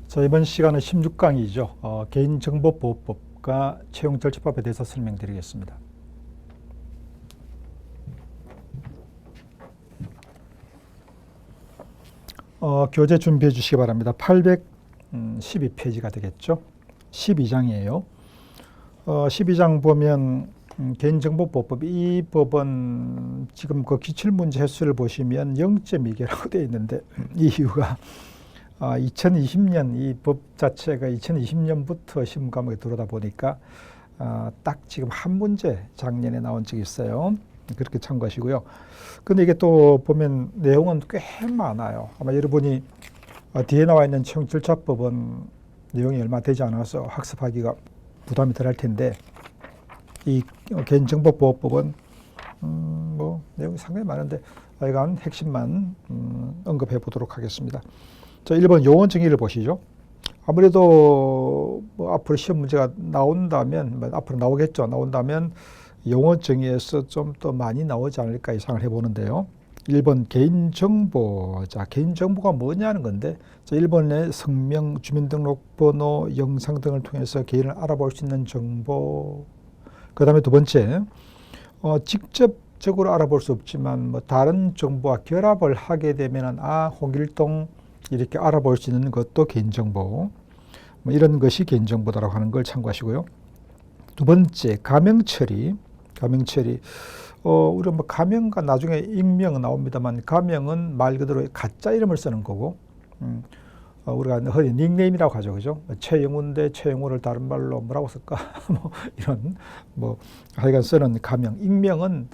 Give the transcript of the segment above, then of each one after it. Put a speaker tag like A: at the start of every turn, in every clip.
A: 자, 이번 시간은 16강이죠. 개인정보보호법과 채용절차법에 대해서 설명드리겠습니다. 교재 준비해 주시기 바랍니다. 812페이지가 되겠죠. 12장이에요. 12장 보면 개인정보보호법, 이 법은 지금 그 기출문제 횟수를 보시면 0.2개라고 되어 있는데 이 이유가 2020년 이 법 자체가 2020년부터 시험 과목에 들어오다 보니까 딱 지금 한 문제 작년에 나온 적이 있어요. 그렇게 참고하시고요. 근데 이게 또 보면 내용은 꽤 많아요. 아마 여러분이 뒤에 나와 있는 채용절차법은 내용이 얼마 되지 않아서 학습하기가 부담이 덜 할 텐데 이 개인정보보호법은 뭐 내용이 상당히 많은데 하여간 핵심만 언급해 보도록 하겠습니다. 자, 1번 용어 정의를 보시죠. 아무래도 뭐 앞으로 시험 문제가 나온다면, 앞으로 나오겠죠. 나온다면 용어 정의에서 좀 더 많이 나오지 않을까 예상을 해보는데요. 1번 개인정보. 자, 개인정보가 뭐냐는 건데, 자, 1번에 성명, 주민등록번호, 영상 등을 통해서 개인을 알아볼 수 있는 정보. 그 다음에 두 번째, 직접적으로 알아볼 수 없지만 뭐 다른 정보와 결합을 하게 되면 홍길동 이렇게 알아볼 수 있는 것도 개인정보. 뭐 이런 것이 개인정보다라고 하는 걸 참고하시고요. 두 번째, 가명 처리. 우리가 뭐 가명과 나중에 익명 나옵니다만 가명은 말 그대로 가짜 이름을 쓰는 거고, 우리가 흔히 닉네임이라고 하죠, 그죠? 최영우인데 최영우를 다른 말로 뭐라고 쓸까? 뭐 이런 하여간 쓰는 가명. 익명은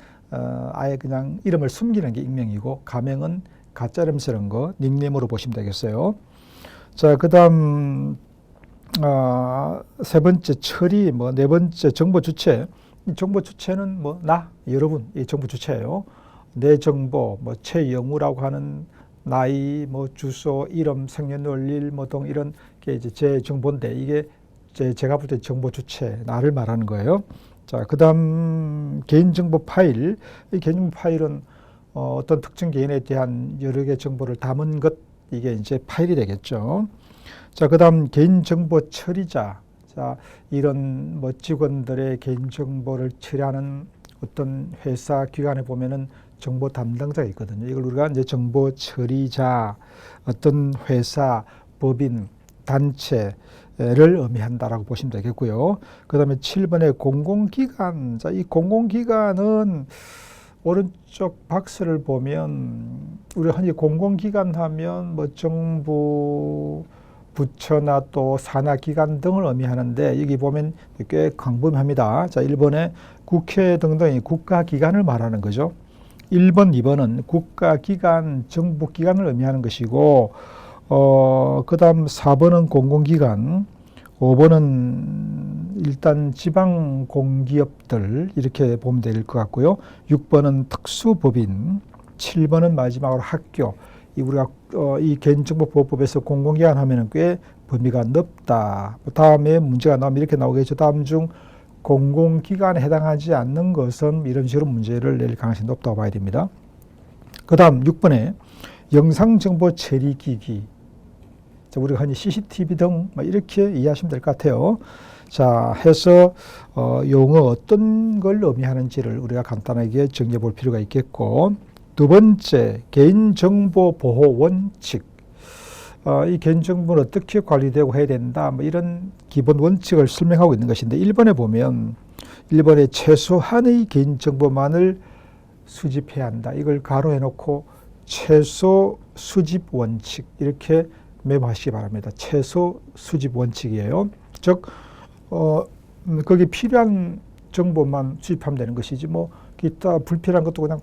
A: 아예 그냥 이름을 숨기는 게 익명이고, 가명은 가짜 이름 쓰는 거 닉네임으로 보시면 되겠어요. 자, 그다음 세 번째 처리, 네 번째 정보 주체. 이 정보 주체는 여러분, 이 정보 주체예요. 내 정보, 최영우라고 하는 나이, 주소, 이름, 생년월일, 등 이런 게 이제 제 정보인데 이게 제가 볼 때 정보 주체, 나를 말하는 거예요. 자, 그다음 개인정보 파일. 이 개인정보 파일은 어떤 특정 개인에 대한 여러 개의 정보를 담은 것, 이게 이제 파일이 되겠죠. 자, 그다음 개인정보 처리자. 자, 이런 직원들의 개인정보를 처리하는 어떤 회사, 기관에 보면은 정보 담당자가 있거든요. 이걸 우리가 이제 정보 처리자, 어떤 회사, 법인, 단체를 의미한다라고 보시면 되겠고요. 그 다음에 7번에 공공기관. 자, 이 공공기관은 오른쪽 박스를 보면 우리 흔히 공공기관 하면 정부, 부처나 또 산하기관 등을 의미하는데 여기 보면 꽤 광범위합니다. 자, 1번에 국회 등등의 국가기관을 말하는 거죠. 1번, 2번은 국가기관, 정부기관을 의미하는 것이고, 그 다음 4번은 공공기관, 5번은 일단 지방공기업들 이렇게 보면 될 것 같고요. 6번은 특수법인, 7번은 마지막으로 학교. 우리가 이 개인정보보호법에서 공공기관 하면은 꽤 범위가 넓다. 다음에 문제가 나오면 이렇게 나오겠죠. 다음 중 공공기관에 해당하지 않는 것은 이런 식으로 문제를 낼 가능성이 높다고 봐야 됩니다. 그 다음 6번에 영상정보 처리기기. 우리가 흔히 CCTV 등 이렇게 이해하시면 될 것 같아요. 자, 해서 용어 어떤 걸 의미하는지를 우리가 간단하게 정리해 볼 필요가 있겠고, 두 번째, 개인정보 보호 원칙. 이 개인정보는 어떻게 관리되고 해야 된다. 이런 기본 원칙을 설명하고 있는 것인데, 1번에 보면 1번에 최소한의 개인정보만을 수집해야 한다. 이걸 가로해 놓고 최소 수집 원칙 이렇게 메모하시기 바랍니다. 최소 수집 원칙이에요. 즉 거기 필요한 정보만 수집하면 되는 것이지 기타 불필요한 것도 그냥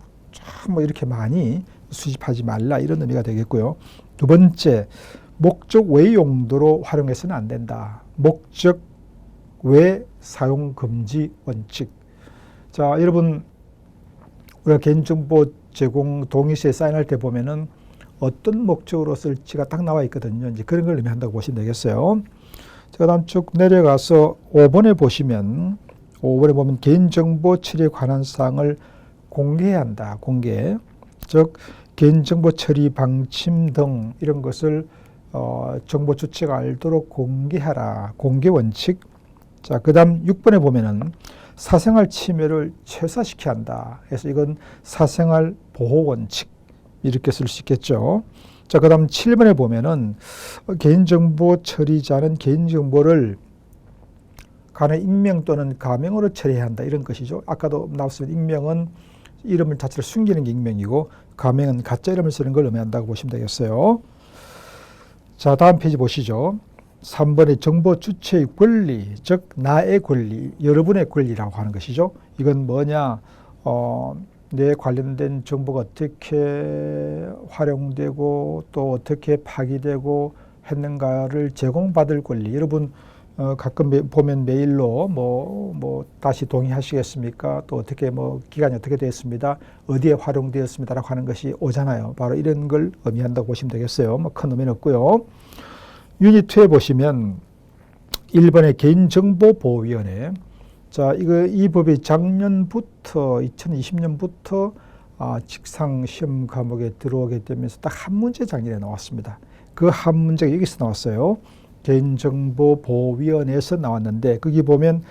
A: 이렇게 많이 수집하지 말라, 이런 의미가 되겠고요. 두 번째, 목적 외 용도로 활용해서는 안 된다. 목적 외 사용 금지 원칙. 자, 여러분, 우리가 개인정보 제공 동의서에 사인할 때 보면은 어떤 목적으로 쓸지가 딱 나와 있거든요. 이제 그런 걸 의미한다고 보시면 되겠어요. 그 다음 쭉 내려가서 5번에 보면 개인정보 처리에 관한 사항을 공개해야 한다. 공개. 즉 개인정보 처리 방침 등 이런 것을 정보 주체가 알도록 공개하라. 공개 원칙. 자, 그 다음 6번에 보면은 사생활 침해를 최소화시켜야 한다. 그래서 이건 사생활 보호 원칙. 이렇게 쓸 수 있겠죠. 자, 그 다음 7번에 보면은 개인정보 처리자는 개인정보를 간의 익명 또는 가명으로 처리해야 한다. 이런 것이죠. 아까도 나왔습니다. 익명은 이름을 자체를 숨기는 게 익명이고 가명은 가짜 이름을 쓰는 걸 의미한다고 보시면 되겠어요. 자, 다음 페이지 보시죠. 3번의 정보 주체의 권리, 즉 나의 권리, 여러분의 권리라고 하는 것이죠. 이건 뭐냐? 내 관련된 정보가 어떻게 활용되고 또 어떻게 파기되고 했는가를 제공받을 권리. 여러분 가끔 보면 메일로 뭐 다시 동의하시겠습니까? 또 어떻게 기간이 어떻게 되었습니다. 어디에 활용되었습니다라고 하는 것이 오잖아요. 바로 이런 걸 의미한다고 보시면 되겠어요. 큰 의미는 없고요. 유닛 2에 보시면 1번의 개인정보보호위원회. 자, 이 법이 작년부터 2020년부터 직상 시험 과목에 들어오게 되면서 딱 한 문제 작년에 나왔습니다. 그 한 문제가 여기서 나왔어요. 개인정보보호위원회에서 나왔는데 거기 보면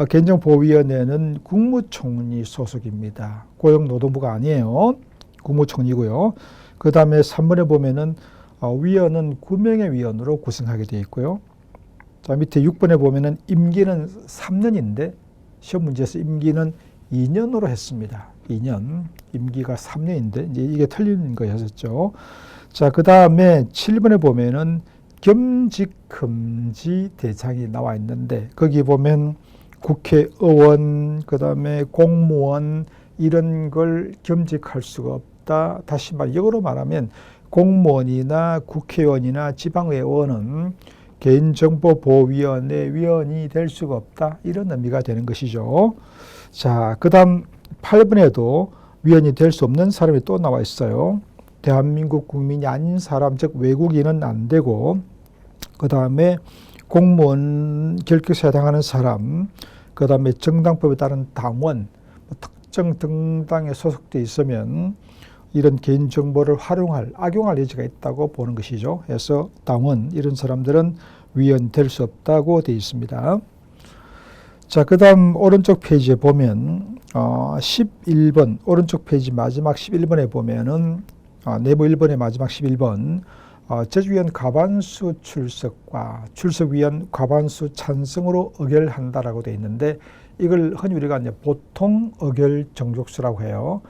A: 개인정보보호위원회는 국무총리 소속입니다. 고용노동부가 아니에요. 국무총리고요. 그 다음에 3번에 보면은 위원은 9명의 위원으로 구성하게 되어 있고요. 자, 밑에 6번에 보면은 임기는 3년인데 시험 문제에서 임기는 2년으로 했습니다. 2년. 임기가 3년인데 이제 이게 틀린 거였었죠. 자, 그 다음에 7번에 보면은 겸직 금지 대상이 나와 있는데 거기 보면 국회의원, 그 다음에 공무원 이런 걸 겸직할 수가 없다. 다시 역으로 말하면 공무원이나 국회의원이나 지방의원은 개인정보보호위원회 위원이 될 수가 없다. 이런 의미가 되는 것이죠. 자, 그 다음 8번에도 위원이 될 수 없는 사람이 또 나와 있어요. 대한민국 국민이 아닌 사람, 즉 외국인은 안 되고, 그 다음에 공무원 결격에 해당하는 사람, 그 다음에 정당법에 따른 당원, 특정 정당에 소속되어 있으면 이런 개인정보를 악용할 여지가 있다고 보는 것이죠. 그래서 당원, 이런 사람들은 위원 될 수 없다고 되어 있습니다. 자, 그 다음 오른쪽 페이지에 보면 11번, 오른쪽 페이지 마지막 11번에 보면은 내부 1번의 마지막 11번 제주위원 과반수 출석과 출석위원 과반수 찬성으로 의결한다라고 되어 있는데 이걸 흔히 우리가 이제 보통 의결 정족수라고 해요.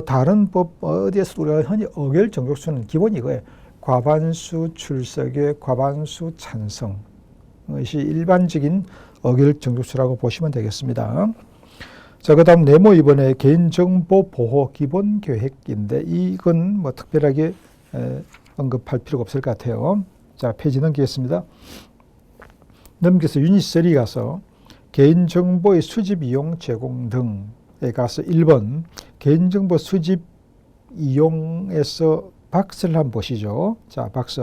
A: 다른 법 어디에서 우리가 흔히 의결 정족수는 기본이 이거예요. 과반수 출석의 과반수 찬성. 이것이 일반적인 의결 정족수라고 보시면 되겠습니다. 자, 그 다음 네모 2번에 개인정보 보호 기본 계획인데 이건 특별하게 언급할 필요가 없을 것 같아요. 자, 페이지 넘기겠습니다. 넘겨서 유닛 3 가서 개인정보의 수집, 이용, 제공 등에 가서 1번 개인정보 수집, 이용에서 박스를 한번 보시죠. 자, 박스.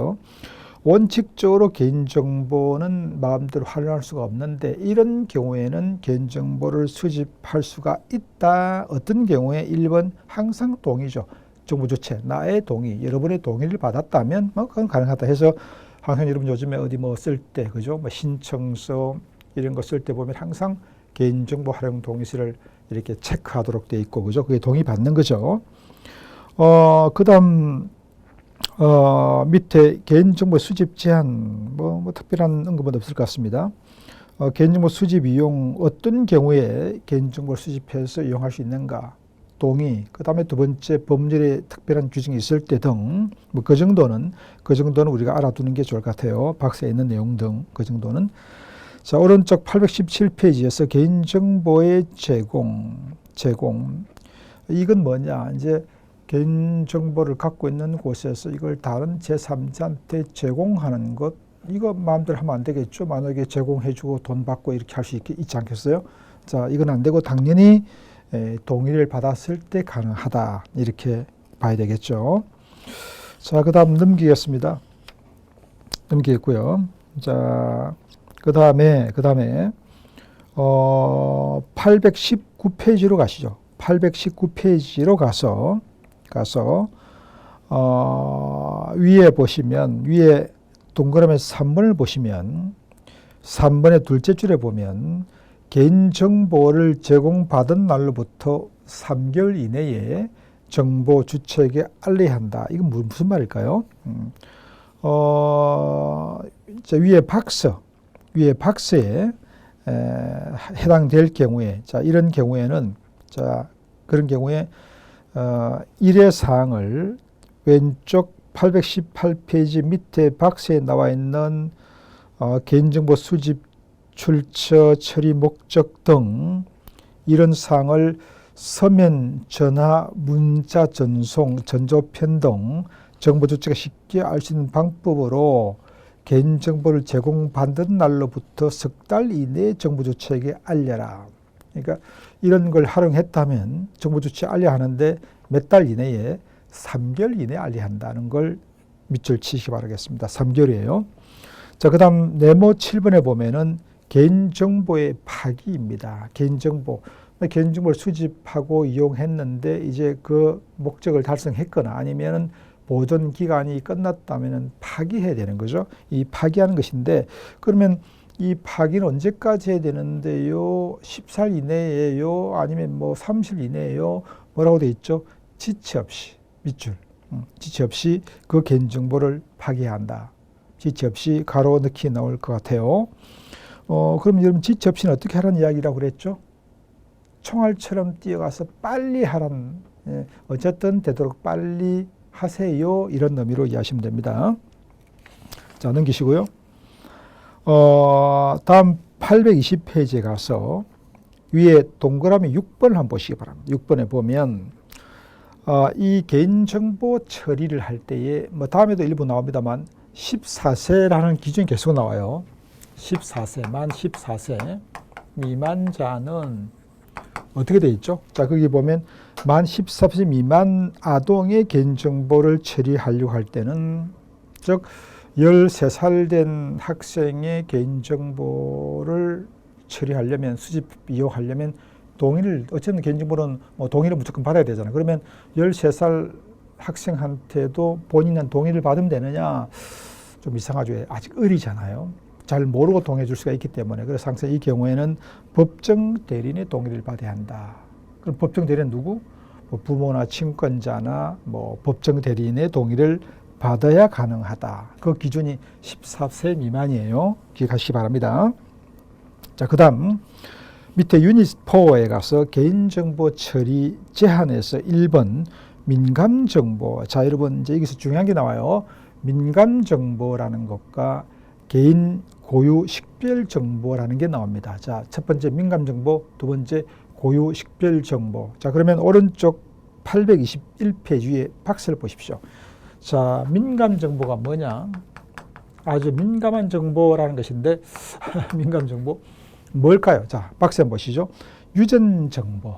A: 원칙적으로 개인정보는 마음대로 활용할 수가 없는데 이런 경우에는 개인정보를 수집할 수가 있다. 어떤 경우에 1번 항상 동의죠. 정보 주체, 나의 동의, 여러분의 동의를 받았다면 그건 가능하다 해서 항상 여러분 요즘에 어디 쓸 때, 그죠? 신청서 이런 거 쓸 때 보면 항상 개인정보 활용 동의서를 이렇게 체크하도록 돼 있고, 그죠? 그게 동의 받는 거죠. 그 다음, 밑에 개인정보 수집 제한, 특별한 언급은 없을 것 같습니다. 개인정보 수집 이용, 어떤 경우에 개인정보를 수집해서 이용할 수 있는가? 동의, 그 다음에 두 번째 법률에 특별한 규정이 있을 때 등, 그 정도는 우리가 알아두는 게 좋을 것 같아요. 박스에 있는 내용 등, 그 정도는. 자, 오른쪽 817페이지에서 개인정보의 제공. 이건 뭐냐? 이제 개인정보를 갖고 있는 곳에서 이걸 다른 제3자한테 제공하는 것, 이거 마음대로 하면 안 되겠죠. 만약에 제공해주고 돈 받고 이렇게 할 수 있지 않겠어요? 자, 이건 안 되고 당연히 동의를 받았을 때 가능하다. 이렇게 봐야 되겠죠. 자, 그 다음 넘기겠습니다. 넘기겠고요. 자, 그 다음에 819페이지로 가시죠. 819페이지로 가서 위에 보시면, 위에 동그라미 3번을 보시면 3번의 둘째 줄에 보면 개인정보를 제공받은 날로부터 3개월 이내에 정보 주체에게 알려야 한다. 이건 무슨 말일까요? 위에 박스에 해당될 경우에, 자, 이런 경우에는, 자, 그런 경우에, 일의 사항을 왼쪽 818페이지 밑에 박스에 나와 있는 개인정보 수집, 출처, 처리 목적 등 이런 사항을 서면, 전화, 문자 전송, 전조편 등 정보 주체가 쉽게 알 수 있는 방법으로 개인정보를 제공받은 날로부터 석 달 이내에 정보 주체에게 알려라. 그러니까 이런 걸 활용했다면 정보 주체에 알려야 하는데 몇 달 이내에 3개월 이내에 알려야 한다는 걸 밑줄 치시기 바라겠습니다. 3개월이에요. 자, 그 다음 네모 7번에 보면은 개인정보의 파기입니다. 개인정보를 수집하고 이용했는데 이제 그 목적을 달성했거나 아니면은 보존 기간이 끝났다면 파기해야 되는 거죠. 이 파기하는 것인데, 그러면 이 파기는 언제까지 해야 되는데요? 10살 이내에요? 아니면 뭐 30일 이내에요? 뭐라고 돼 있죠? 지체 없이, 밑줄. 지체 없이 그 개인정보를 파기해야 한다. 지체 없이 가로 넣기 나올 것 같아요. 그럼 여러분 지체 없이는 어떻게 하라는 이야기라고 그랬죠? 총알처럼 뛰어가서 빨리 하라는, 어쨌든 되도록 빨리 하세요. 이런 의미로 이해하시면 됩니다. 자, 넘기시고요. 다음 820페이지에 가서 위에 동그라미 6번을 한번 보시기 바랍니다. 6번에 보면 이 개인정보 처리를 할 때에 뭐 다음에도 일부 나옵니다만 14세라는 기준이 계속 나와요. 14세, 만 14세 미만자는 어떻게 돼 있죠? 자, 거기 보면 만 14세 미만 아동의 개인정보를 처리하려고 할 때는, 즉 13살 된 학생의 개인정보를 처리하려면, 수집 이용하려면 동의를, 어쨌든 개인정보는 동의를 무조건 받아야 되잖아요. 그러면 13살 학생한테도 본인은 동의를 받으면 되느냐? 좀 이상하죠. 아직 어리잖아요. 잘 모르고 동의해 줄 수가 있기 때문에. 그래서 항상 이 경우에는 법정 대리인의 동의를 받아야 한다. 그럼 법정 대리인은 누구? 뭐 부모나 친권자나 뭐 법정 대리인의 동의를 받아야 가능하다. 그 기준이 14세 미만이에요. 기억하시기 바랍니다. 자, 그 다음 밑에 유닛 4에 가서 개인정보 처리 제한에서 1번 민감정보. 자, 여러분 이제 여기서 중요한 게 나와요. 민감정보라는 것과 개인 고유 식별 정보라는 게 나옵니다. 자, 첫 번째 민감정보, 두 번째 고유 식별 정보. 자, 그러면 오른쪽 821페이지 위에 박스를 보십시오. 자, 민감정보가 뭐냐? 아주 민감한 정보라는 것인데 민감정보 뭘까요? 자, 박스 한번 보시죠. 유전정보,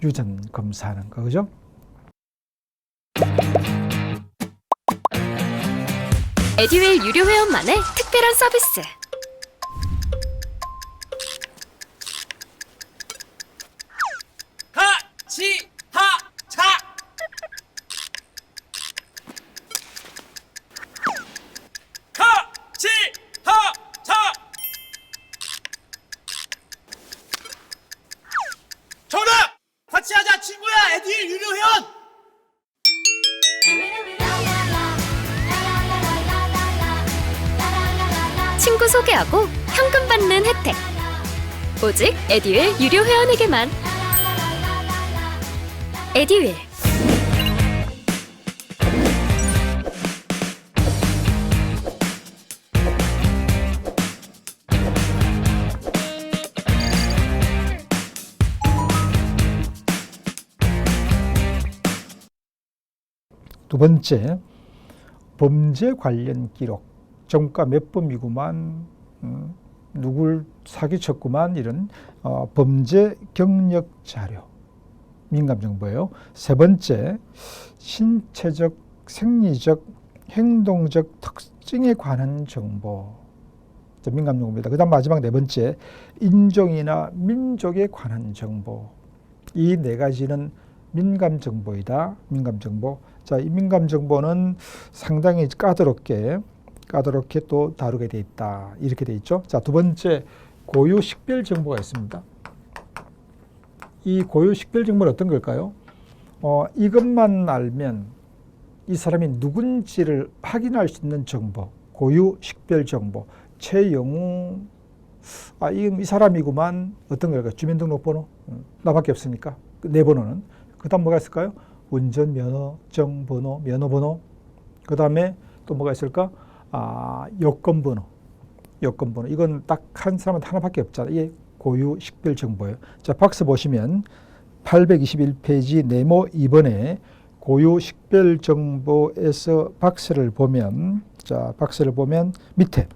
A: 유전 검사하는 거, 그죠?
B: 에듀윌 유료 회원만의 특별한 서비스.
C: 하치하차 하치하차 정답! 같이 하자 친구야. 에듀윌 유료 회원.
B: 친구 소개하고 현금 받는 혜택. 오직 에듀윌 유료 회원에게만. 에듀윌.
A: 두 번째, 범죄 관련 기록. 정가 몇 범이구만, 누굴 사기쳤구만, 이런 범죄 경력 자료, 민감정보예요. 세 번째, 신체적, 생리적, 행동적 특징에 관한 정보, 민감정보입니다. 그 다음 마지막 네 번째, 인종이나 민족에 관한 정보. 이 네 가지는 민감정보이다. 민감정보. 자, 이 민감 정보는 상당히 까다롭게 또 다루게 돼 있다. 이렇게 돼 있죠. 자, 두 번째 고유 식별 정보가 있습니다. 이 고유 식별 정보는 어떤 걸까요? 이것만 알면 이 사람이 누군지를 확인할 수 있는 정보, 고유 식별 정보, 최영우, 이 사람이구만. 어떤 걸까요? 주민등록번호, 나밖에 없으니까 내 번호는. 그 다음 뭐가 있을까요? 운전면허증 번호, 면허번호. 그 다음에 또 뭐가 있을까? 여권번호. 이건 딱 한 사람한테 하나밖에 없잖아요. 이게 고유 식별 정보예요. 자, 박스 보시면 821페이지 네모 2번에 고유 식별 정보에서 박스를 보면, 자, 박스를 보면 밑에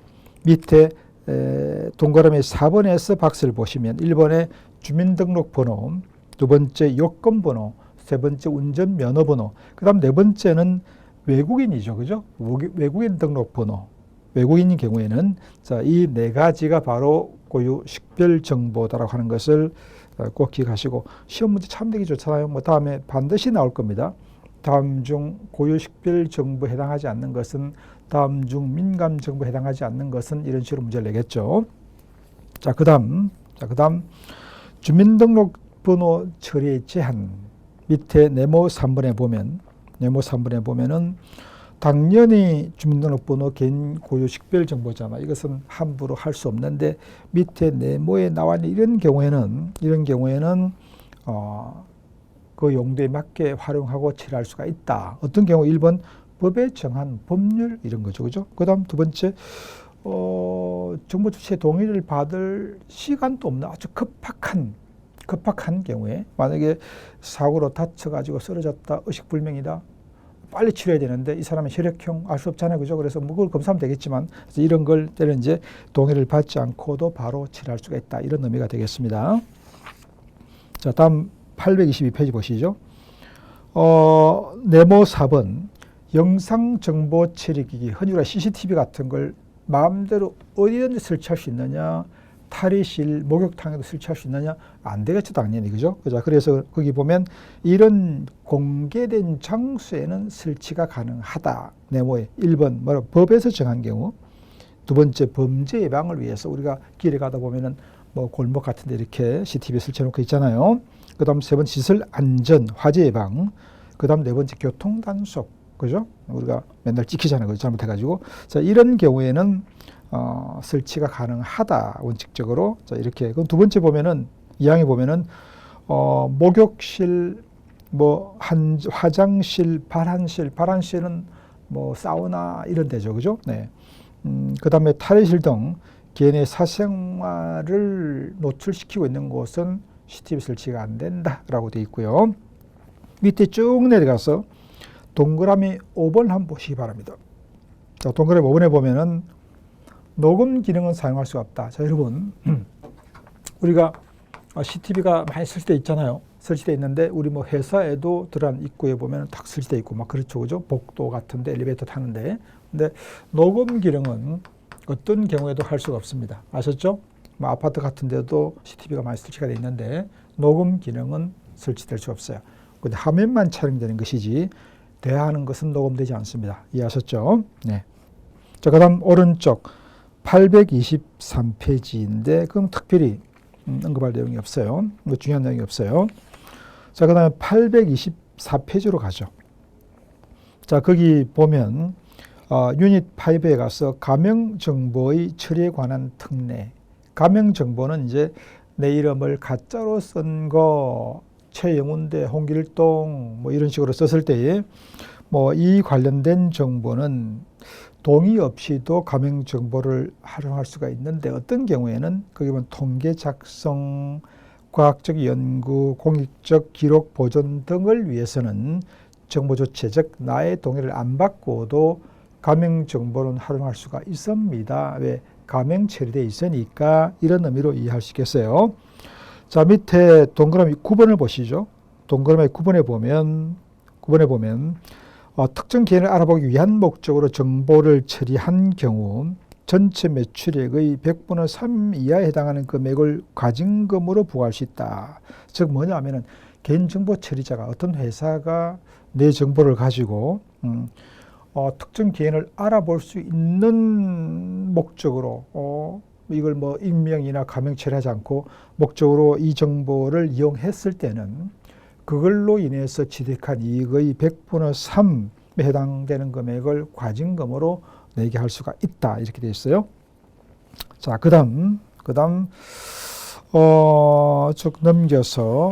A: 동그라미 4번에서 박스를 보시면 1번에 주민등록번호, 두 번째 여권번호, 세 번째 운전면허번호, 그 다음 네 번째는 외국인이죠. 그죠? 외국인 등록번호. 외국인인 경우에는 자, 이 네 가지가 바로 고유 식별 정보다라고 하는 것을 꼭 기억하시고, 시험 문제 참 되기 좋잖아요. 뭐 다음에 반드시 나올 겁니다. 다음 중 고유 식별 정보에 해당하지 않는 것은, 다음 중 민감 정보에 해당하지 않는 것은, 이런 식으로 문제를 내겠죠. 자, 그다음 주민등록번호 처리의 제한. 밑에 네모 3번에 보면은 당연히 주민등록번호 개인 고유 식별 정보잖아. 이것은 함부로 할 수 없는데, 밑에 네모에 나와 있는 이런 경우에는 그 용도에 맞게 활용하고 처리할 수가 있다. 어떤 경우? 1번 법에 정한 법률, 이런 거죠. 그죠? 그 다음 두 번째, 정보 주체의 동의를 받을 시간도 없는 아주 급박한 경우에, 만약에 사고로 다쳐가지고 쓰러졌다, 의식불명이다, 빨리 치료해야 되는데 이 사람의 혈액형 알 수 없잖아요. 그죠? 그래서 뭐 그걸 검사하면 되겠지만, 이런 걸 때는 이제 동의를 받지 않고도 바로 치료할 수가 있다. 이런 의미가 되겠습니다. 자, 다음 822페이지 보시죠. 네모 4번 영상정보 처리기기, 흔히 우리가 CCTV 같은 걸 마음대로 어디든지 설치할 수 있느냐, 탈의실, 목욕탕에도 설치할 수 있느냐? 안 되겠죠, 당연히. 그죠? 그래서 거기 보면 이런 공개된 장소에는 설치가 가능하다. 네모에 1번 법에서 정한 경우, 두 번째 범죄 예방을 위해서 우리가 길에 가다 보면은 뭐 골목 같은 데 이렇게 CCTV 설치해 놓고 있잖아요. 그 다음 세 번째 시설 안전, 화재 예방. 그 다음 네 번째 교통 단속. 그죠? 우리가 맨날 찍히잖아요. 그죠? 잘못해가지고. 자, 이런 경우에는 설치가 가능하다, 원칙적으로. 자, 이렇게. 그럼 두 번째 보면은, 2항에 보면은, 목욕실, 뭐, 화장실, 발한실은 뭐, 사우나, 이런 데죠. 그죠? 네. 그 다음에 탈의실 등 개인의 사생활을 노출시키고 있는 곳은 CCTV 설치가 안 된다라고 되어 있고요. 밑에 쭉 내려가서 동그라미 5번 한번 보시기 바랍니다. 자, 동그라미 5번에 보면은, 녹음 기능은 사용할 수가 없다. 자, 여러분, 우리가 CCTV가 많이 설치되어 있잖아요. 설치되어 있는데, 우리 뭐 회사에도 들어간 입구에 보면 딱 설치되어 있고, 막 그렇죠. 그죠? 복도 같은데, 엘리베이터 타는데. 근데 녹음 기능은 어떤 경우에도 할 수가 없습니다. 아셨죠? 뭐 아파트 같은 데도 CCTV가 많이 설치가 되어 있는데, 녹음 기능은 설치될 수 없어요. 근데 화면만 촬영되는 것이지, 대화하는 것은 녹음되지 않습니다. 이해하셨죠? 네. 자, 그 다음 오른쪽 823페이지인데 그럼 특별히 언급할 내용이 없어요. 뭐 중요한 내용이 없어요. 자, 그 다음에 824페이지로 가죠. 자, 거기 보면 유닛 5에 가서 가명정보의 처리에 관한 특례. 가명정보는 이제 내 이름을 가짜로 쓴 거, 최영훈 대 홍길동 뭐 이런 식으로 썼을 때에 뭐 이 관련된 정보는 동의 없이도 가명 정보를 활용할 수가 있는데, 어떤 경우에는 거기 보면 통계 작성, 과학적 연구, 공익적 기록 보존 등을 위해서는 정보 조치, 즉 나의 동의를 안 받고도 가명 정보는 활용할 수가 있습니다. 왜? 가명 처리되어 있으니까. 이런 의미로 이해할 수 있겠어요. 자, 밑에 동그라미 9번을 보시죠. 동그라미 9번에 보면 특정 개인을 알아보기 위한 목적으로 정보를 처리한 경우 전체 매출액의 100분의 3 이하에 해당하는 금액을 과징금으로 부과할 수 있다. 즉 뭐냐 하면은 개인정보 처리자가, 어떤 회사가 내 정보를 가지고 특정 개인을 알아볼 수 있는 목적으로 이걸 뭐 익명이나 가명 처리하지 않고 목적으로 이 정보를 이용했을 때는 그걸로 인해서 취득한 이익의 100분의 3에 해당되는 금액을 과징금으로 내게 할 수가 있다. 이렇게 되어 있어요. 자, 그다음 쭉 넘겨서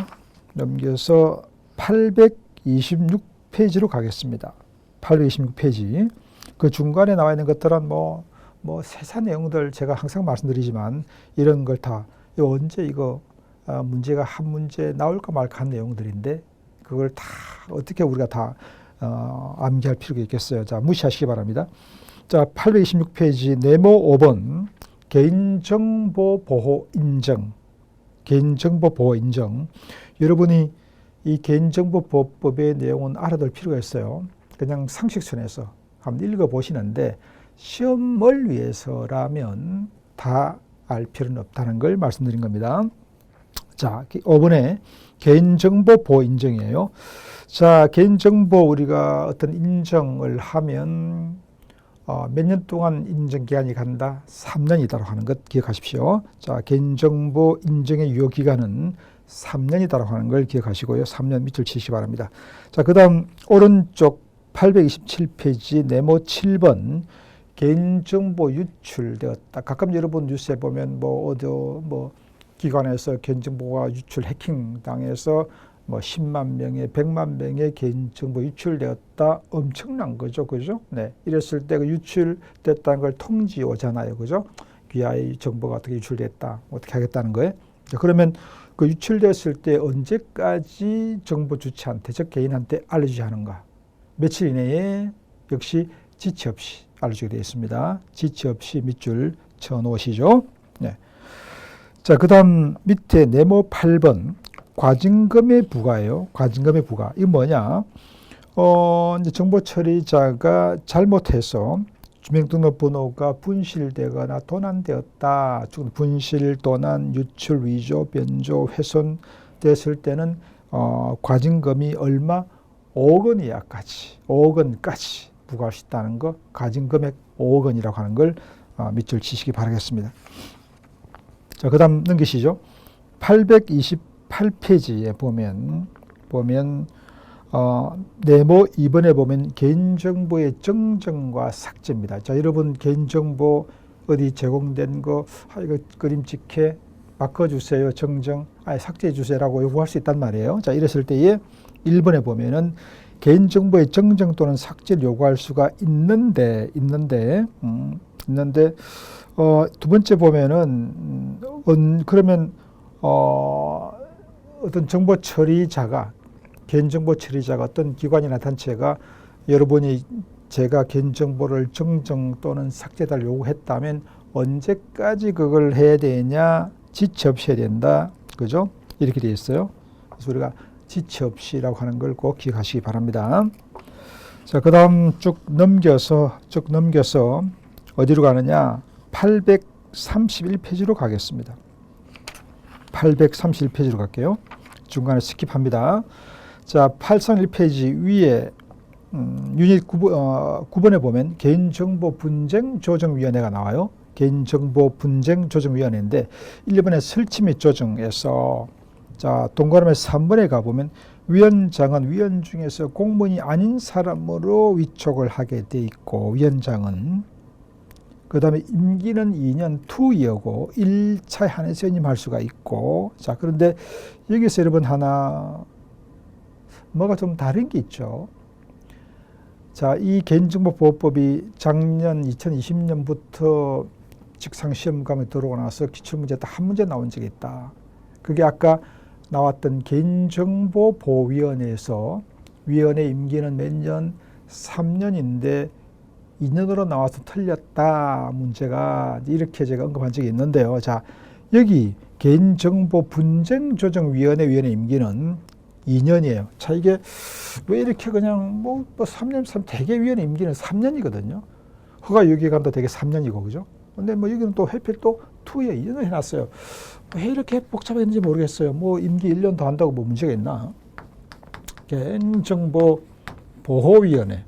A: 826페이지로 가겠습니다. 826페이지. 그 중간에 나와 있는 것들은 뭐 세세한 내용들 제가 항상 말씀드리지만 이런 걸 다 언제 이거 문제가 한 문제 나올까 말까 한 내용들인데 그걸 다 어떻게 우리가 다 암기할 필요가 있겠어요. 자, 무시하시기 바랍니다. 자, 826페이지 네모 5번 개인정보 보호 인정. 개인정보 보호 인정. 여러분이 이 개인정보보호법의 내용은 알아둘 필요가 있어요. 그냥 상식선에서 한번 읽어보시는데 시험을 위해서라면 다 알 필요는 없다는 걸 말씀드린 겁니다. 자, 5번에 개인정보 보호 인정이에요. 자, 개인정보 우리가 어떤 인정을 하면 몇 년 동안 인정기간이 간다? 3년이다라고 하는 것 기억하십시오. 자, 개인정보 인정의 유효기간은 3년이다라고 하는 걸 기억하시고요. 3년 밑줄 치시기 바랍니다. 자, 그 다음 오른쪽 827페이지 네모 7번 개인정보 유출되었다. 가끔 여러분 뉴스에 보면 뭐 기관에서 개인정보가 유출 해킹 당해서 뭐 10만 명의 100만 명의 개인정보 유출되었다. 엄청난 거죠. 그죠? 네. 이랬을 때 그 유출됐다는 걸 통지 오잖아요. 그죠? 귀하의 정보가 어떻게 유출됐다. 어떻게 하겠다는 거예요. 자, 그러면 그 유출됐을 때 언제까지 정보 주체한테, 즉 개인한테 알려주지 하는가? 며칠 이내에 역시 지체 없이 알려주게 되어 있습니다. 지체 없이 밑줄 쳐놓으시죠. 네. 자, 그 다음 밑에 네모 8번 과징금의 부과예요. 과징금의 부과. 이거 뭐냐? 이제 정보 처리자가 잘못해서 주민등록번호가 분실되거나 도난되었다. 즉 분실, 도난, 유출, 위조, 변조, 훼손 됐을 때는 과징금이 얼마? 5억 원 이하까지, 5억 원까지 부과할 수 있다는 거, 과징금액 5억 원이라고 하는 걸 밑줄 치시기 바라겠습니다. 자, 그 다음 넘기시죠. 828페이지에 보면 네모 2번에 보면 개인정보의 정정과 삭제입니다. 자, 여러분 개인정보 어디 제공된 거 이거 그림찍게 바꿔주세요. 정정, 삭제해주세요라고 요구할 수 있단 말이에요. 자, 이랬을 때에 1번에 보면은 개인정보의 정정 또는 삭제를 요구할 수가 있는데 두 번째 보면은 그러면 어떤 정보 처리자가 개인정보 처리자가 어떤 기관이나 단체가 여러분이 제가 개인정보를 정정 또는 삭제를 요구했다면 언제까지 그걸 해야 되냐? 지체 없이 해야 된다. 그죠? 이렇게 되어 있어요. 그래서 우리가 지체 없이라고 하는 걸 꼭 기억하시기 바랍니다. 자, 그 다음 쭉 넘겨서 어디로 가느냐? 831페이지로 가겠습니다. 831페이지로 갈게요. 중간에 스킵합니다. 자, 831페이지 위에 유닛 9번에 보면 개인정보 분쟁 조정위원회가 나와요. 개인정보 분쟁 조정위원회인데 1번에 설치 및 조정에서 자, 동그라미 3번에 가보면 위원장은 위원 중에서 공무원이 아닌 사람으로 위촉을 하게 돼 있고 위원장은 그 다음에 임기는 2년 2이어고 1차에 한해서 연임할 수가 있고 자, 그런데 여기서 여러분 하나 뭐가 좀 다른 게 있죠. 자, 이 개인정보보호법이 작년 2020년부터 직상시험감에 들어오고 나서 기출문제 딱 한 문제 나온 적이 있다. 그게 아까 나왔던 개인정보보호위원회에서 위원회 임기는 몇 년? 3년인데 2년으로 나와서 틀렸다 문제가 이렇게 제가 언급한 적이 있는데요. 자, 여기 개인정보분쟁조정위원회 위원회 임기는 2년이에요. 자, 이게 왜 이렇게 그냥 뭐 3년, 대개위원회 임기는 3년이거든요. 허가유기간도 되게 3년이고, 그죠? 근데 뭐 여기는 또 회필 또 2에 2년을 해놨어요. 왜 이렇게 복잡했는지 모르겠어요. 뭐 임기 1년 더 한다고 뭐 문제가 있나? 개인정보 보호위원회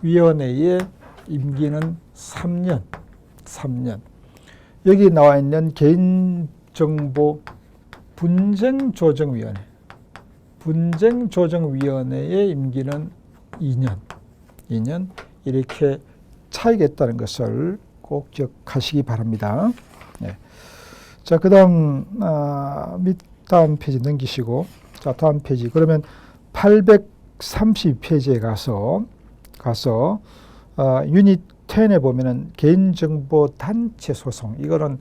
A: 위원회의 임기는 3년. 여기 나와 있는 개인정보 분쟁조정위원회의 임기는 2년 이렇게 차이가 있다는 것을 꼭 기억하시기 바랍니다. 네. 자, 그다음 다음 페이지 넘기시고, 자, 다음 페이지. 그러면 832페이지에 가서 유닛 10에 보면은 개인정보 단체 소송. 이거는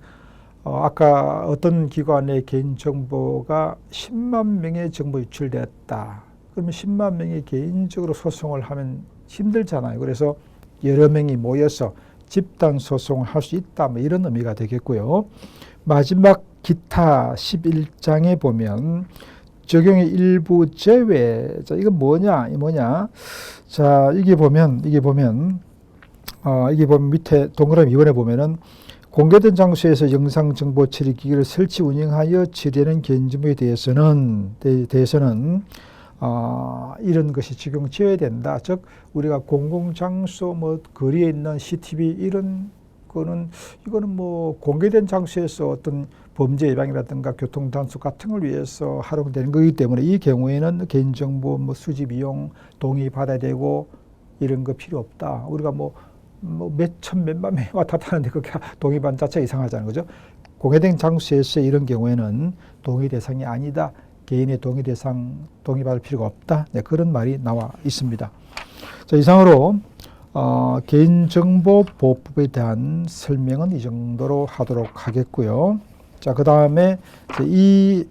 A: 아까 어떤 기관의 개인정보가 10만 명의 정보 유출되었다. 그러면 10만 명이 개인적으로 소송을 하면 힘들잖아요. 그래서 여러 명이 모여서 집단 소송을 할 수 있다. 뭐 이런 의미가 되겠고요. 마지막 기타 11장에 보면 적용의 일부 제외. 자, 이건 뭐냐? 자, 이게 보면 밑에 동그라미 2번에 보면은 공개된 장소에서 영상 정보 처리 기기를 설치 운영하여 처리하는 개인정보에 대해서는 이런 것이 적용되어야 된다. 즉 우리가 공공장소 뭐 거리에 있는 CCTV 이런 거는 이거는 뭐 공개된 장소에서 어떤 범죄 예방이라든가 교통 단속 같은 걸 위해서 활용되는 거기 때문에 이 경우에는 개인정보 뭐 수집 이용 동의 받아야 되고 이런 거 필요 없다. 우리가 뭐 몇만 명이 왔다 갔다 하는데 그렇게 동의받는 자체가 이상하잖아요. 그죠? 공개된 장소에서 이런 경우에는 동의 대상이 아니다. 개인의 동의받을 필요가 없다. 네, 그런 말이 나와 있습니다. 자, 이상으로 개인정보보호법에 대한 설명은 이 정도로 하도록 하겠고요. 자, 그 다음에 이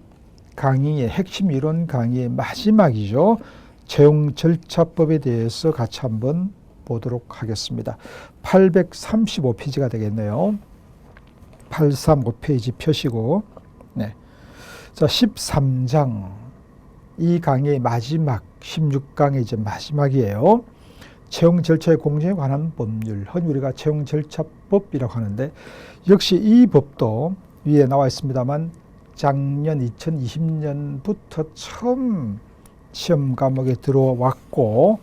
A: 강의의 핵심 이론 강의의 마지막이죠. 채용절차법에 대해서 같이 한번 보도록 하겠습니다. 835페이지가 되겠네요. 835페이지 펴시고, 네. 자, 13장. 이 강의의 마지막, 16강의 이제 마지막이에요. 채용 절차의 공정에 관한 법률. 흔히 우리가 채용 절차법이라고 하는데, 역시 이 법도 위에 나와 있습니다만, 작년 2020년부터 처음 시험 과목에 들어왔고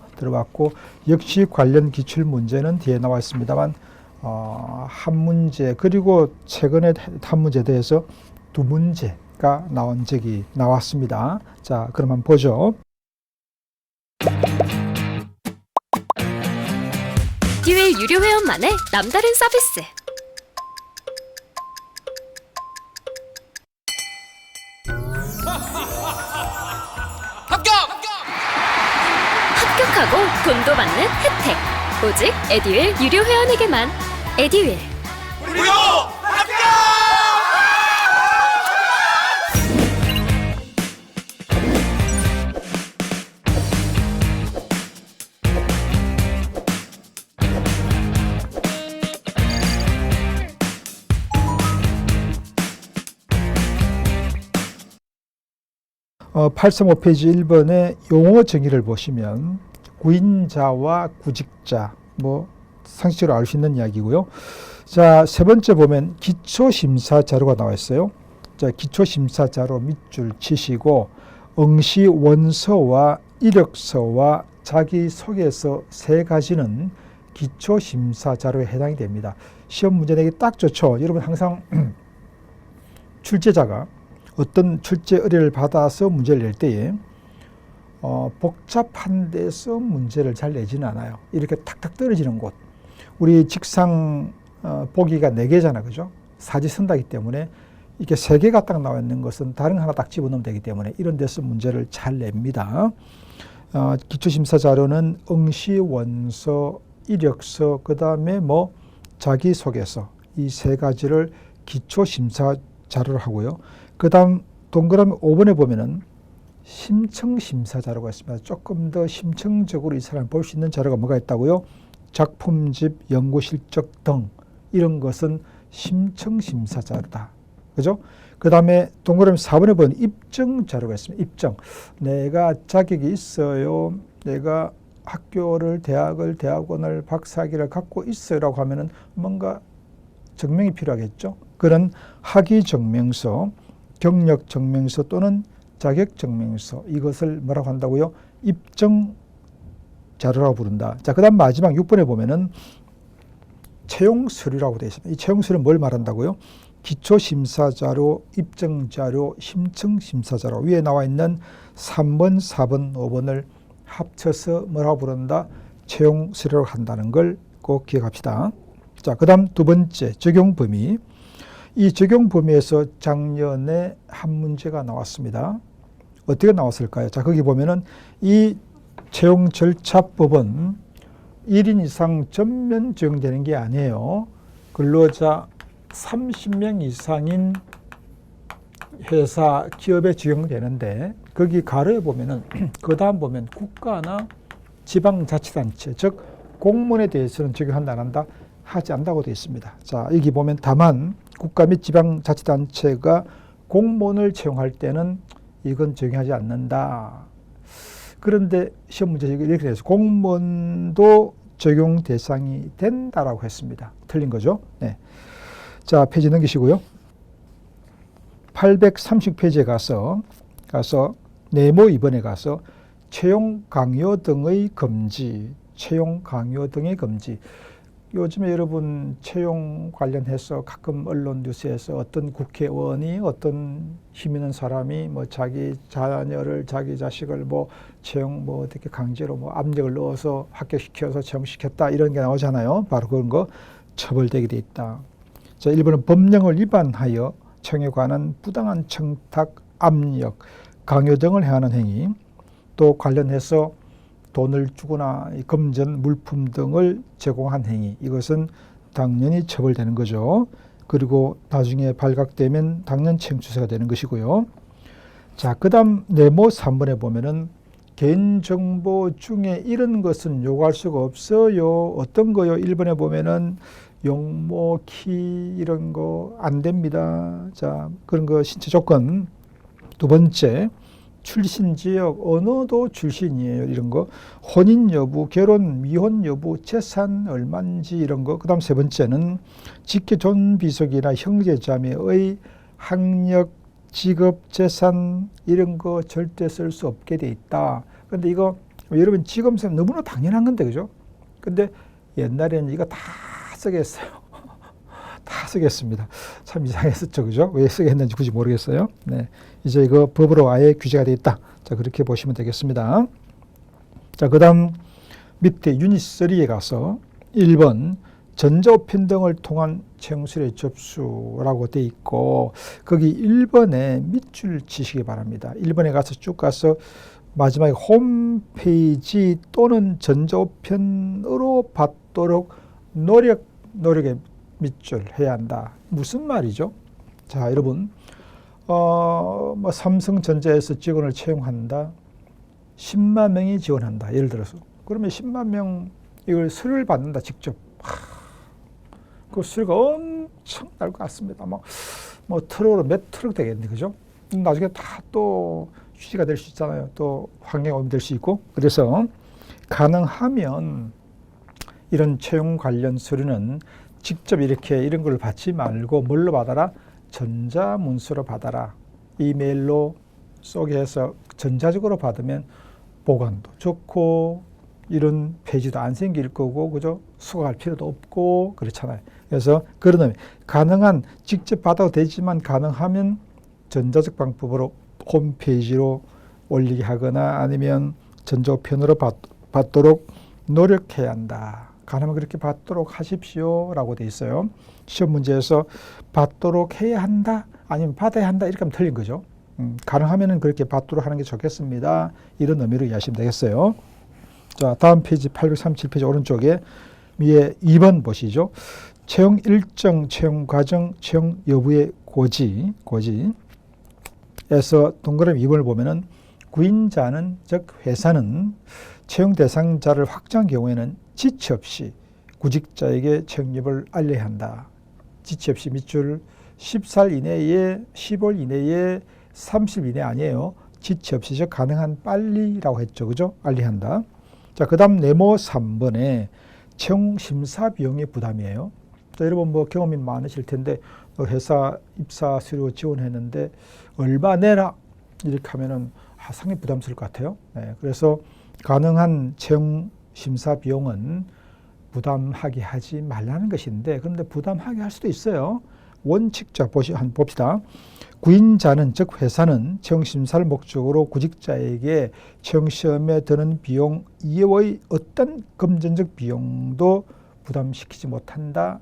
A: 역시 관련 기출 문제는 뒤에 나와 있습니다만 한 문제 그리고 최근에 한 문제에 대해서 두 문제가 나온 적이 나왔습니다. 자, 그럼 한번 보죠.
B: 에듀윌 유료 회원만의 남다른 서비스. 합격하고 돈도 받는 혜택. 오직 에듀윌 유료 회원에게만. 에듀윌.
C: 무료 합격!
A: 835페이지 1번의 용어 정의를 보시면 구인자와 구직자 뭐 상식적으로 알 수 있는 이야기고요. 자, 세 번째 보면 기초심사 자료가 나와 있어요. 자, 기초심사 자료 밑줄 치시고 응시 원서와 이력서와 자기소개서 세 가지는 기초심사 자료에 해당이 됩니다. 시험 문제 내기 딱 좋죠. 여러분 항상 출제자가 어떤 출제 의뢰를 받아서 문제를 낼 때에 복잡한 데서 문제를 잘 내지는 않아요. 이렇게 탁탁 떨어지는 곳. 우리 직상 보기가 4개잖아. 그죠? 사지선다기 때문에 이렇게 3개가 딱 나와 있는 것은 다른 하나 딱 집어넣으면 되기 때문에 이런 데서 문제를 잘 냅니다. 기초심사 자료는 응시 원서, 이력서, 그 다음에 뭐 자기소개서 이 세 가지를 기초심사 자료를 하고요. 그 다음 동그라미 5번에 보면은 심층심사 자료가 있습니다. 조금 더 심층적으로 이 사람을 볼 수 있는 자료가 뭐가 있다고요? 작품집, 연구실적 등 이런 것은 심층심사 자료다. 그죠? 그 다음에 동그라미 4번에 보면 입증 자료가 있습니다. 입증. 내가 자격이 있어요. 내가 학교를, 대학을, 대학원을, 박사학위를 갖고 있어요라고 하면은 뭔가 증명이 필요하겠죠. 그런 학위증명서, 경력증명서 또는 자격증명서 이것을 뭐라고 한다고요? 입증 자료라고 부른다. 자, 그 다음 마지막 6번에 보면은 채용 서류라고 되어 있습니다. 이 채용 서류는 뭘 말한다고요? 기초 심사 자료, 입증 자료, 심층 심사 자료. 위에 나와 있는 3번, 4번, 5번을 합쳐서 뭐라고 부른다? 채용 서류라고 한다는 걸 꼭 기억합시다. 자, 그 다음 두 번째, 적용 범위. 이 적용 범위에서 작년에 한 문제가 나왔습니다. 어떻게 나왔을까요? 자, 거기 보면은 이 채용 절차법은 1인 이상 전면 적용되는 게 아니에요. 근로자 30명 이상인 회사, 기업에 적용되는데 거기 가로에 보면은 그 다음 보면 국가나 지방자치단체, 즉 공무원에 대해서는 적용한다 안 한다? 하지 않는다고 되어 있습니다. 자, 여기 보면 다만 국가 및 지방자치단체가 공무원을 채용할 때는 이건 적용하지 않는다. 그런데 시험 문제에 이렇게 돼서 공무원도 적용 대상이 된다라고 했습니다. 틀린 거죠. 네. 자, 페이지 넘기시고요. 830페이지에 가서 네모 2번에 가서 채용 강요 등의 금지, 채용 강요 등의 금지. 요즘에 여러분 채용 관련해서 가끔 언론 뉴스에서 어떤 국회의원이 어떤 힘 있는 사람이 뭐 자기 자녀를 자기 자식을 뭐 채용 뭐 어떻게 강제로 뭐 압력을 넣어서 합격시켜서 채용시켰다 이런 게 나오잖아요. 바로 그런 거 처벌되게 돼 있다. 자, 1번은 법령을 위반하여 채용에 관한 부당한 청탁, 압력, 강요 등을 행하는 행위, 또 관련해서 돈을 주거나 금전, 물품 등을 제공한 행위, 이것은 당연히 처벌되는 거죠. 그리고 나중에 발각되면 당연 채용추세가 되는 것이고요. 자, 그 다음 네모 3번에 보면은 개인정보 중에 이런 것은 요구할 수가 없어요. 어떤 거요? 1번에 보면은 용모, 키 이런 거 안 됩니다. 자, 그런 거 신체 조건. 두 번째, 출신 지역, 언어도 출신이에요. 이런 거. 혼인 여부, 결혼, 미혼 여부, 재산 얼마인지 이런 거. 그 다음 세 번째는 직계 존비속이나 형제자매의 학력, 직업, 재산 이런 거 절대 쓸 수 없게 돼 있다. 근데 이거 여러분 지금 너무나 당연한 건데, 그죠? 근데 옛날에는 이거 다 쓰게 했어요. 다 쓰겠습니다. 참 이상했었죠, 그죠? 왜 쓰게 했는지 굳이 모르겠어요. 네, 이제 이거 법으로 아예 규제가 되어 있다. 자, 그렇게 보시면 되겠습니다. 자, 그 다음 밑에 유닛 3에 가서 1번 전자우편 등을 통한 채용서류의 접수라고 되어 있고 거기 1번에 밑줄 치시기 바랍니다. 1번에 가서 쭉 가서 마지막에 홈페이지 또는 전자우편으로 받도록 노력에 밑줄 해야 한다. 무슨 말이죠? 자, 여러분, 뭐 삼성전자에서 직원을 채용한다. 10만 명이 지원한다. 예를 들어서. 그러면 10만 명 이걸 서류를 받는다. 직접. 그 수리가 엄청 날 것 같습니다. 뭐 트럭으로 몇 트럭 되겠네, 그죠? 나중에 다 또 휴지가 될 수 있잖아요. 또 환경 오염 될 수 있고. 그래서 가능하면 이런 채용 관련 서류는 직접 이렇게 이런 걸 받지 말고 뭘로 받아라? 전자문서로 받아라. 이메일로 소개해서 전자적으로 받으면 보관도 좋고 이런 페이지도 안 생길 거고, 그죠? 수거할 필요도 없고 그렇잖아요. 그래서 그러면 가능한 직접 받아도 되지만 가능하면 전자적 방법으로 홈페이지로 올리게 하거나 아니면 전자우편으로 받도록 노력해야 한다. 가능하면 그렇게 받도록 하십시오 라고 돼 있어요. 시험 문제에서 받도록 해야 한다 아니면 받아야 한다 이렇게 하면 틀린 거죠. 가능하면 그렇게 받도록 하는 게 좋겠습니다. 이런 의미로 이해하시면 되겠어요. 자, 다음 페이지 837페이지 오른쪽에 위에 2번 보시죠. 채용 일정, 채용 과정, 채용 여부의 고지에서 동그라미 2번을 보면은 구인자는 즉 회사는 채용 대상자를 확정한 경우에는 지체 없이 구직자에게 채용여부를 알려야 한다. 지체 없이 밑줄 10살 이내에 10월 이내에 30일 이내 아니에요. 지체 없이 즉 가능한 빨리라고 했죠. 그죠? 알려야 한다. 자, 그 다음 네모 3번에 채용 심사 비용의 부담이에요. 자, 여러분 뭐 경험이 많으실 텐데 회사 입사 수료 지원했는데 얼마 내라 이렇게 하면은 상당히 부담스러울 것 같아요. 네, 그래서 가능한 채용 심사 비용은 부담하게 하지 말라는 것인데, 그런데 부담하게 할 수도 있어요. 원칙자 한번 봅시다. 구인자는, 즉 회사는 채용심사를 목적으로 구직자에게 채용시험에 드는 비용 이외의 어떤 금전적 비용도 부담시키지 못한다.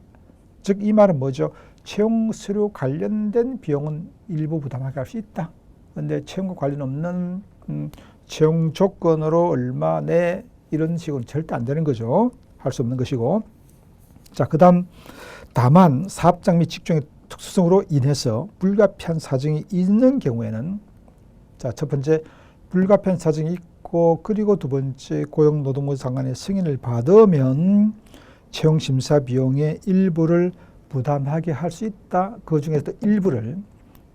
A: 즉 이 말은 뭐죠? 채용 서류 관련된 비용은 일부 부담하게 할 수 있다. 그런데 채용과 관련 없는 채용 조건으로 얼마 내 이런 식으로 절대 안 되는 거죠. 할 수 없는 것이고. 자, 그 다음 다만 사업장 및 직종의 특수성으로 인해서 불가피한 사정이 있는 경우에는, 자, 첫 번째 불가피한 사정이 있고, 그리고 두 번째 고용노동부 장관의 승인을 받으면 채용심사 비용의 일부를 부담하게 할 수 있다. 그 중에서도 일부를,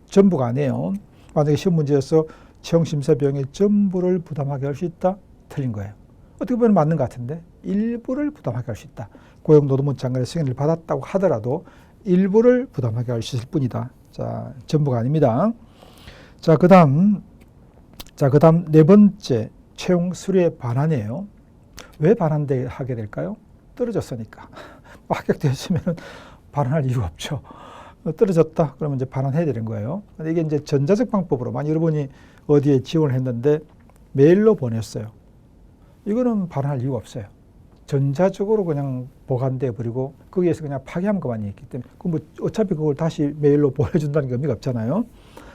A: 전부가 아니에요. 만약에 시험 문제에서 채용심사 비용의 전부를 부담하게 할 수 있다? 틀린 거예요. 어떻게 보면 맞는 것 같은데 일부를 부담하게 할 수 있다. 고용노동부 장관의 승인을 받았다고 하더라도 일부를 부담하게 할 수 있을 뿐이다. 자, 전부가 아닙니다. 자, 그다음 네 번째 채용 서류의 반환이에요. 왜 반환하게 될까요? 떨어졌으니까. 합격되었으면 반환할 이유가 없죠. 떨어졌다 그러면 이제 반환해야 되는 거예요. 근데 이게 이제 전자적 방법으로, 만약 여러분이 어디에 지원을 했는데 메일로 보냈어요. 이거는 반환할 이유가 없어요. 전자적으로 그냥 보관돼 버리고 거기에서 그냥 파기한 것만이 있기 때문에, 뭐 어차피 그걸 다시 메일로 보내준다는 게 의미가 없잖아요.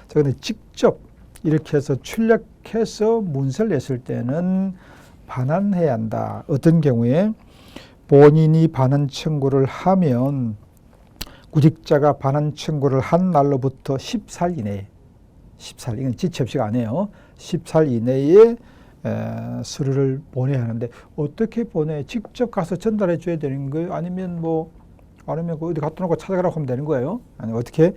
A: 자, 근데 직접 이렇게 해서 출력해서 문서를 냈을 때는 반환해야 한다. 어떤 경우에 본인이 반환 청구를 하면 구직자가 반환 청구를 한 날로부터 10살 이내에, 10살, 이건 지체 없이가 아니에요. 10살 이내에 서류를 보내야 하는데, 어떻게 보내? 직접 가서 전달해 줘야 되는 거예요? 아니면 어디 갖다 놓고 찾아가라고 하면 되는 거예요? 아니, 어떻게?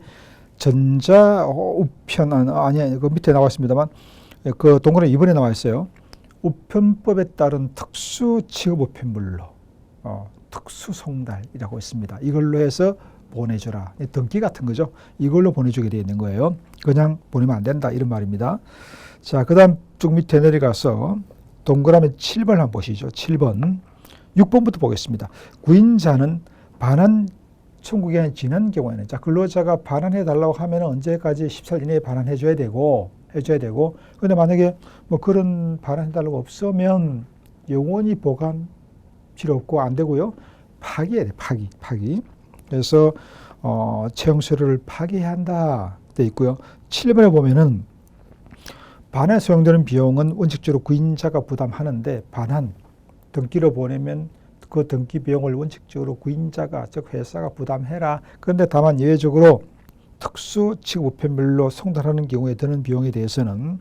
A: 전자 우편, 아니, 그 밑에 나와 있습니다만, 그 동그라미 2번에 나와 있어요. 우편법에 따른 특수 취급 우편물로, 특수 송달이라고 있습니다. 이걸로 해서 보내줘라. 등기 같은 거죠. 이걸로 보내주게 되어 있는 거예요. 그냥 보내면 안 된다. 이런 말입니다. 자, 그 다음 쭉 밑에 내려가서 동그라미 7번 한번 보시죠. 7번. 6번부터 보겠습니다. 구인자는 반환 청구 기간이 지난 경우에는, 자, 근로자가 반환해 달라고 하면 언제까지 10살 이내에 반환해 줘야 되고, 근데 만약에 뭐 그런 반환해 달라고 없으면 영원히 보관 필요 없고 안 되고요. 파기해야 돼. 파기. 그래서 채용 서류를 파기해야 한다 돼 있고요. 7번에 보면은 반환에 소용되는 비용은 원칙적으로 구인자가 부담하는데, 반환 등기로 보내면 그 등기 비용을 원칙적으로 구인자가, 즉 회사가 부담해라. 그런데 다만 예외적으로 특수 취급 우편물로 송달하는 경우에 드는 비용에 대해서는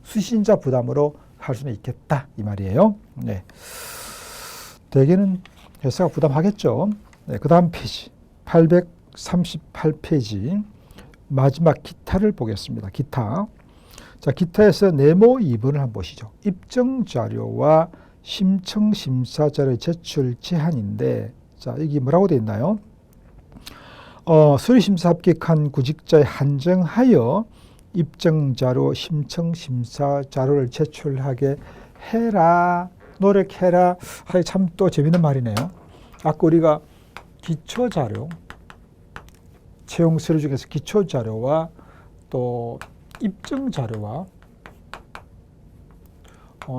A: 수신자 부담으로 할 수는 있겠다, 이 말이에요. 네. 대개는 회사가 부담하겠죠. 네, 그 다음 페이지 838페이지 마지막 기타를 보겠습니다. 기타. 자, 기타에서 네모 2번을 한번 보시죠. 입증 자료와 심청 심사 자료 제출 제한인데, 자, 여기 뭐라고 되어 있나요? 서류 심사 합격한 구직자에 한정하여 입증 자료, 심청 심사 자료를 제출하게 해라, 노력해라. 참 또 재밌는 말이네요. 아까 우리가 기초 자료, 채용 서류 중에서 기초 자료와 또 입증 자료와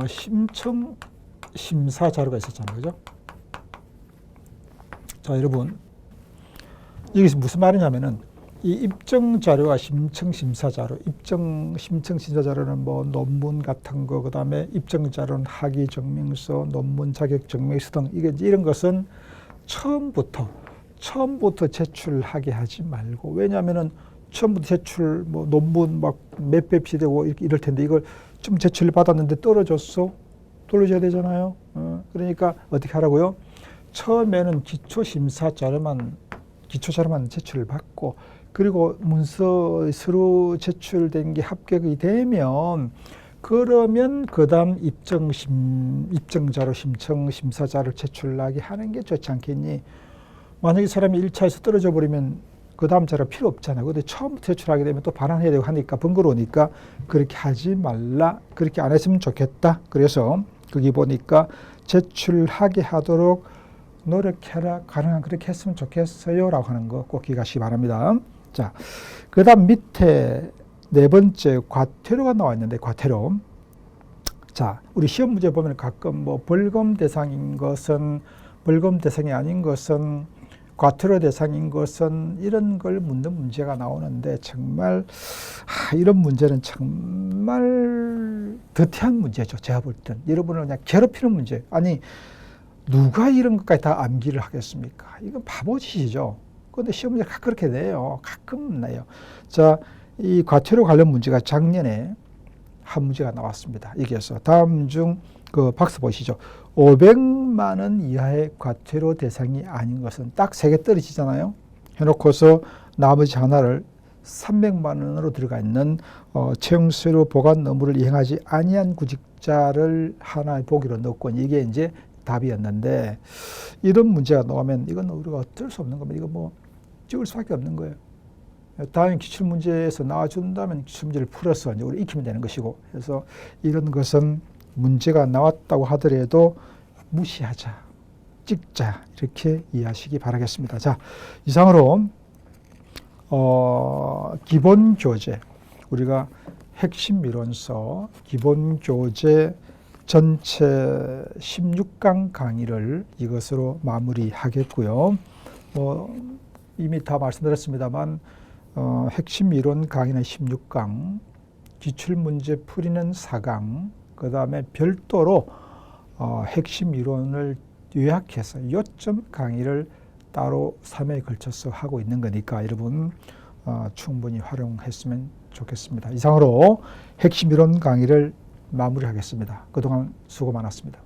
A: 심청 심사 자료가 있었잖아요. 그죠? 자, 여러분, 여기서 무슨 말이냐면은, 이 입증 자료와 심청 심사 자료, 심청 심사 자료는 뭐 논문 같은 거, 그 다음에 입증 자료는 학위 증명서, 논문 자격 증명서 등, 이런 것은 처음부터 제출하게 하지 말고, 왜냐하면은 처음부터 제출, 뭐 논문 막 몇 배 되고 이럴 텐데, 이걸 좀 제출 받았는데 떨어졌어? 돌려줘야 되잖아요. 그러니까 어떻게 하라고요? 처음에는 기초 자료만 제출을 받고, 그리고 문서 서류 제출된 게 합격이 되면, 그러면 그 다음 입증 자료, 심청 심사 자료 제출하게 하는 게 좋지 않겠니? 만약에 사람이 1차에서 떨어져 버리면 그 다음 자료 필요 없잖아요. 근데 처음부터 제출하게 되면 또 반환해야 되고 하니까 번거로우니까 그렇게 하지 말라. 그렇게 안 했으면 좋겠다. 그래서 거기 보니까 제출하게 하도록 노력해라. 가능한 그렇게 했으면 좋겠어요. 라고 하는 거 꼭 기억하시기 바랍니다. 자, 그 다음 밑에 네 번째 과태료가 나와 있는데, 과태료. 자, 우리 시험 문제 보면 가끔 뭐 벌금 대상인 것은, 벌금 대상이 아닌 것은, 과태료 대상인 것은, 이런 걸 묻는 문제가 나오는데, 정말 이런 문제는 정말 더티한 문제죠. 제가 볼 땐. 여러분을 그냥 괴롭히는 문제. 아니, 누가 이런 것까지 다 암기를 하겠습니까? 이건 바보짓이죠. 그런데 시험 문제가 가끔 그렇게 내요. 가끔 내요. 자, 이 과태료 관련 문제가 작년에 한 문제가 나왔습니다. 여기에서 다음 중 그 박스 보시죠. 500만 원 이하의 과태료 대상이 아닌 것은 딱 3개 떨어지잖아요. 해놓고서 나머지 하나를 300만 원으로 들어가 있는 채용서류 보관 업무를 이행하지 아니한 구직자를 하나의 보기로 넣고, 이게 이제 답이었는데, 이런 문제가 나오면 이건 우리가 어쩔 수 없는 겁니다. 이거 뭐 찍을 수밖에 없는 거예요. 다음 기출문제에서 나와준다면 기출문제를 풀어서 이제 우리 익히면 되는 것이고, 그래서 이런 것은 문제가 나왔다고 하더라도 무시하자, 찍자, 이렇게 이해하시기 바라겠습니다. 자, 이상으로 기본교재, 우리가 핵심 이론서 기본교재 전체 16강 강의를 이것으로 마무리하겠고요. 이미 다 말씀드렸습니다만 핵심 이론 강의는 16강, 기출문제 풀이는 4강, 그 다음에 별도로 핵심 이론을 요약해서 요점 강의를 따로 3회에 걸쳐서 하고 있는 거니까 여러분 충분히 활용했으면 좋겠습니다. 이상으로 핵심 이론 강의를 마무리하겠습니다. 그동안 수고 많았습니다.